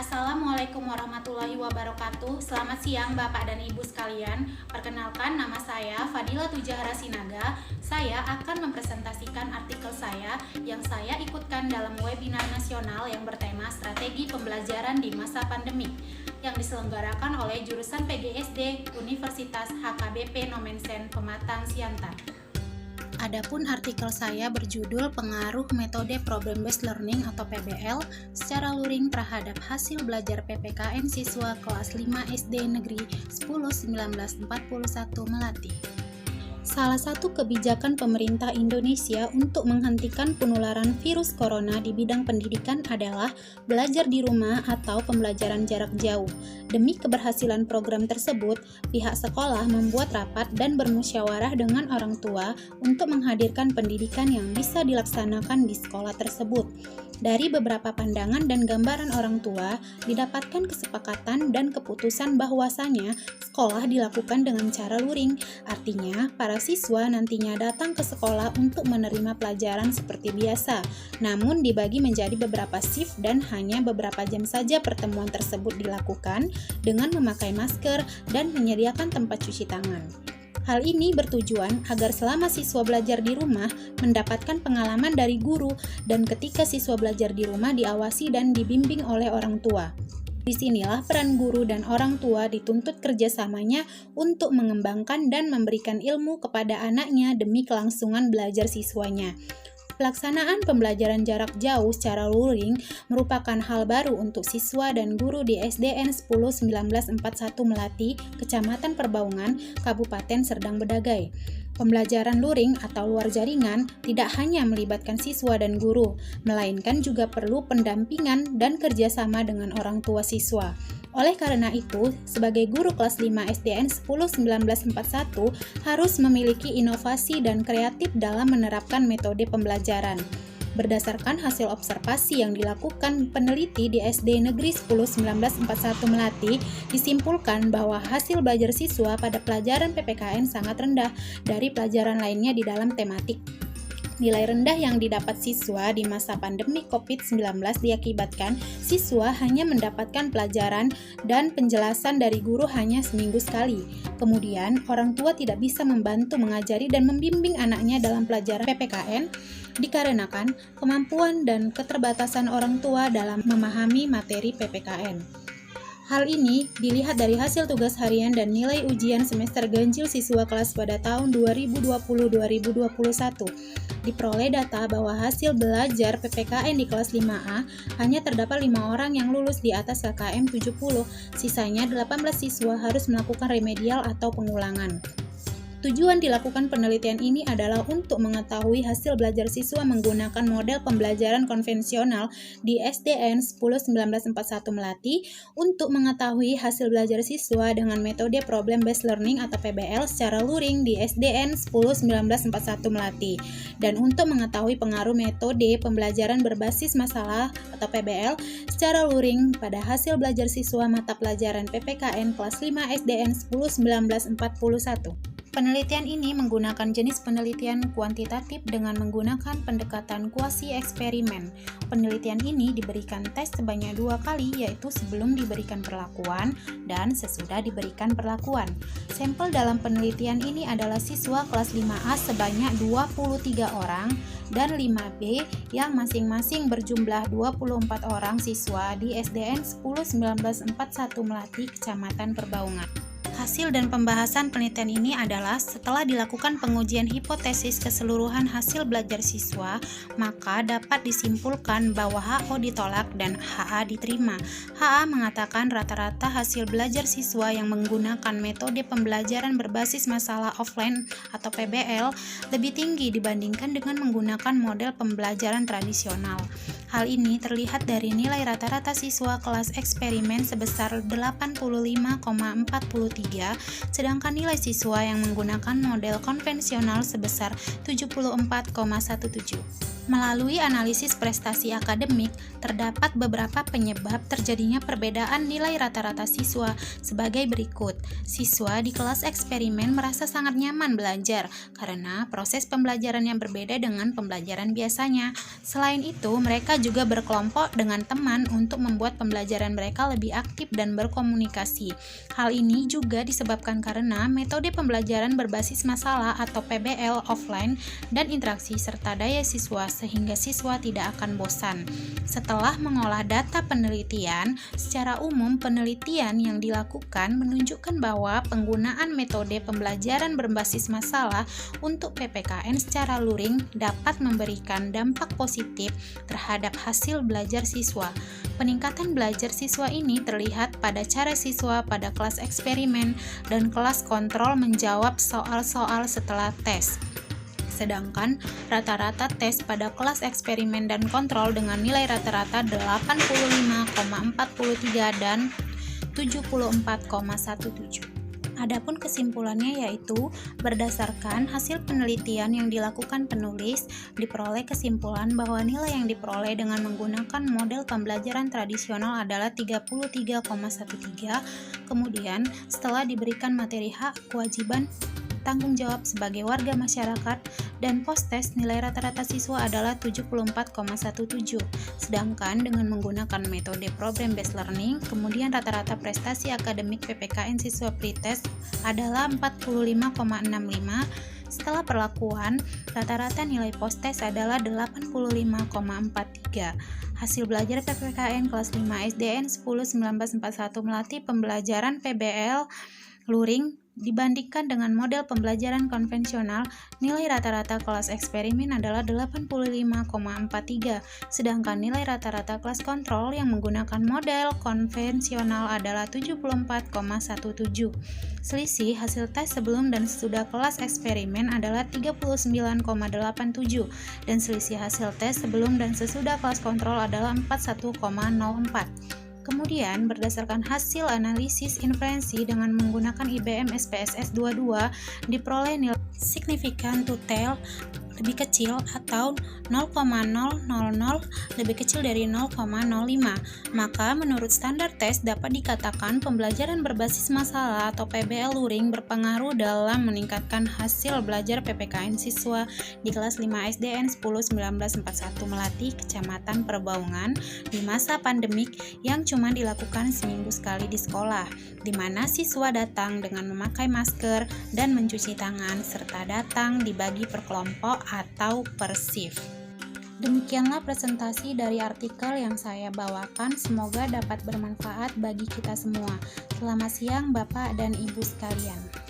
Assalamualaikum warahmatullahi wabarakatuh. Selamat siang Bapak dan Ibu sekalian. Perkenalkan, nama saya Fadila Tujahara Sinaga. Saya akan mempresentasikan artikel saya yang saya ikutkan dalam webinar nasional yang bertema Strategi Pembelajaran di Masa Pandemi yang diselenggarakan oleh jurusan PGSD Universitas HKBP Nomensen Pematang Siantar. Adapun artikel saya berjudul Pengaruh Metode Problem Based Learning atau PBL secara luring terhadap hasil belajar PPKN siswa kelas 5 SD Negeri 10-1941 Melati. Salah satu kebijakan pemerintah Indonesia untuk menghentikan penularan virus corona di bidang pendidikan adalah belajar di rumah atau pembelajaran jarak jauh. Demi keberhasilan program tersebut, pihak sekolah membuat rapat dan bermusyawarah dengan orang tua untuk menghadirkan pendidikan yang bisa dilaksanakan di sekolah tersebut. Dari beberapa pandangan dan gambaran orang tua, didapatkan kesepakatan dan keputusan bahwasanya sekolah dilakukan dengan cara luring. Artinya, para siswa nantinya datang ke sekolah untuk menerima pelajaran seperti biasa, namun dibagi menjadi beberapa shift dan hanya beberapa jam saja pertemuan tersebut dilakukan dengan memakai masker dan menyediakan tempat cuci tangan. Hal ini bertujuan agar selama siswa belajar di rumah mendapatkan pengalaman dari guru dan ketika siswa belajar di rumah diawasi dan dibimbing oleh orang tua. Disinilah peran guru dan orang tua dituntut kerjasamanya untuk mengembangkan dan memberikan ilmu kepada anaknya demi kelangsungan belajar siswanya. Pelaksanaan pembelajaran jarak jauh secara luring merupakan hal baru untuk siswa dan guru di SDN 10-1941 Melati, Kecamatan Perbaungan, Kabupaten Serdang Bedagai. Pembelajaran luring atau luar jaringan tidak hanya melibatkan siswa dan guru, melainkan juga perlu pendampingan dan kerjasama dengan orang tua siswa. Oleh karena itu, sebagai guru kelas 5 SDN 10-1941 harus memiliki inovasi dan kreatif dalam menerapkan metode pembelajaran. Berdasarkan hasil observasi yang dilakukan peneliti di SD Negeri 10-1941 Melati, disimpulkan bahwa hasil belajar siswa pada pelajaran PPKN sangat rendah dari pelajaran lainnya di dalam tematik. Nilai rendah yang didapat siswa di masa pandemi COVID-19 diakibatkan siswa hanya mendapatkan pelajaran dan penjelasan dari guru hanya seminggu sekali. Kemudian, orang tua tidak bisa membantu mengajari dan membimbing anaknya dalam pelajaran PPKN dikarenakan kemampuan dan keterbatasan orang tua dalam memahami materi PPKN. Hal ini dilihat dari hasil tugas harian dan nilai ujian semester ganjil siswa kelas pada tahun 2020-2021. Diperoleh data bahwa hasil belajar PPKN di kelas 5A hanya terdapat 5 orang yang lulus di atas KKM 70, sisanya 18 siswa harus melakukan remedial atau pengulangan. Tujuan dilakukan penelitian ini adalah untuk mengetahui hasil belajar siswa menggunakan model pembelajaran konvensional di SDN 10-1941 Melati untuk mengetahui hasil belajar siswa dengan metode Problem Based Learning atau PBL secara luring di SDN 10-1941 Melati dan untuk mengetahui pengaruh metode pembelajaran berbasis masalah atau PBL secara luring pada hasil belajar siswa mata pelajaran PPKN kelas 5 SDN 10-1941. Penelitian ini menggunakan jenis penelitian kuantitatif dengan menggunakan pendekatan kuasi eksperimen. Penelitian ini diberikan tes sebanyak 2 kali, yaitu sebelum diberikan perlakuan dan sesudah diberikan perlakuan. Sampel dalam penelitian ini adalah siswa kelas 5A sebanyak 23 orang dan 5B yang masing-masing berjumlah 24 orang siswa di SDN 10-1941 Melati, Kecamatan Perbaungan. Hasil dan pembahasan penelitian ini adalah setelah dilakukan pengujian hipotesis keseluruhan hasil belajar siswa, maka dapat disimpulkan bahwa HO ditolak dan HA diterima. HA mengatakan rata-rata hasil belajar siswa yang menggunakan metode pembelajaran berbasis masalah offline atau PBL lebih tinggi dibandingkan dengan menggunakan model pembelajaran tradisional. Hal ini terlihat dari nilai rata-rata siswa kelas eksperimen sebesar 85,43, sedangkan nilai siswa yang menggunakan model konvensional sebesar 74,17. Melalui analisis prestasi akademik, terdapat beberapa penyebab terjadinya perbedaan nilai rata-rata siswa sebagai berikut. Siswa di kelas eksperimen merasa sangat nyaman belajar karena proses pembelajaran yang berbeda dengan pembelajaran biasanya. Selain itu, mereka juga berkelompok dengan teman untuk membuat pembelajaran mereka lebih aktif dan berkomunikasi. Hal ini juga disebabkan karena metode pembelajaran berbasis masalah atau PBL offline dan interaksi serta daya siswa sehingga siswa tidak akan bosan. Setelah mengolah data penelitian, secara umum penelitian yang dilakukan menunjukkan bahwa penggunaan metode pembelajaran berbasis masalah untuk PPKN secara luring dapat memberikan dampak positif terhadap hasil belajar siswa. Peningkatan belajar siswa ini terlihat pada cara siswa pada kelas eksperimen dan kelas kontrol menjawab soal-soal setelah tes. Sedangkan rata-rata tes pada kelas eksperimen dan kontrol dengan nilai rata-rata 85,43 dan 74,17. Adapun kesimpulannya yaitu berdasarkan hasil penelitian yang dilakukan penulis, diperoleh kesimpulan bahwa nilai yang diperoleh dengan menggunakan model pembelajaran tradisional adalah 33,13. Kemudian, setelah diberikan materi hak, kewajiban, tanggung jawab sebagai warga masyarakat, dan post-tes nilai rata-rata siswa adalah 74,17. Sedangkan dengan menggunakan metode problem based learning, kemudian rata-rata prestasi akademik PPKN siswa pretest adalah 45,65. Setelah perlakuan, rata-rata nilai post-tes adalah 85,43. Hasil belajar PPKN kelas 5 SDN 10-1941 melatih pembelajaran PBL luring dibandingkan dengan model pembelajaran konvensional, nilai rata-rata kelas eksperimen adalah 85,43, sedangkan nilai rata-rata kelas kontrol yang menggunakan model konvensional adalah 74,17. Selisih hasil tes sebelum dan sesudah kelas eksperimen adalah 39,87 dan selisih hasil tes sebelum dan sesudah kelas kontrol adalah 41,04. Kemudian, berdasarkan hasil analisis inferensi dengan menggunakan IBM SPSS 22, diperoleh nilai signifikan to tail lebih kecil atau 0,000 lebih kecil dari 0,05. Maka menurut standar tes dapat dikatakan pembelajaran berbasis masalah atau PBL luring berpengaruh dalam meningkatkan hasil belajar PPKN siswa di kelas 5 SDN 10-1941 Melati, Kecamatan Perbaungan di masa pandemik yang cuma dilakukan seminggu sekali di sekolah, di mana siswa datang dengan memakai masker dan mencuci tangan serta datang dibagi per kelompok atau per shift. Demikianlah presentasi dari artikel yang saya bawakan, semoga dapat bermanfaat bagi kita semua. Selamat siang Bapak dan Ibu sekalian.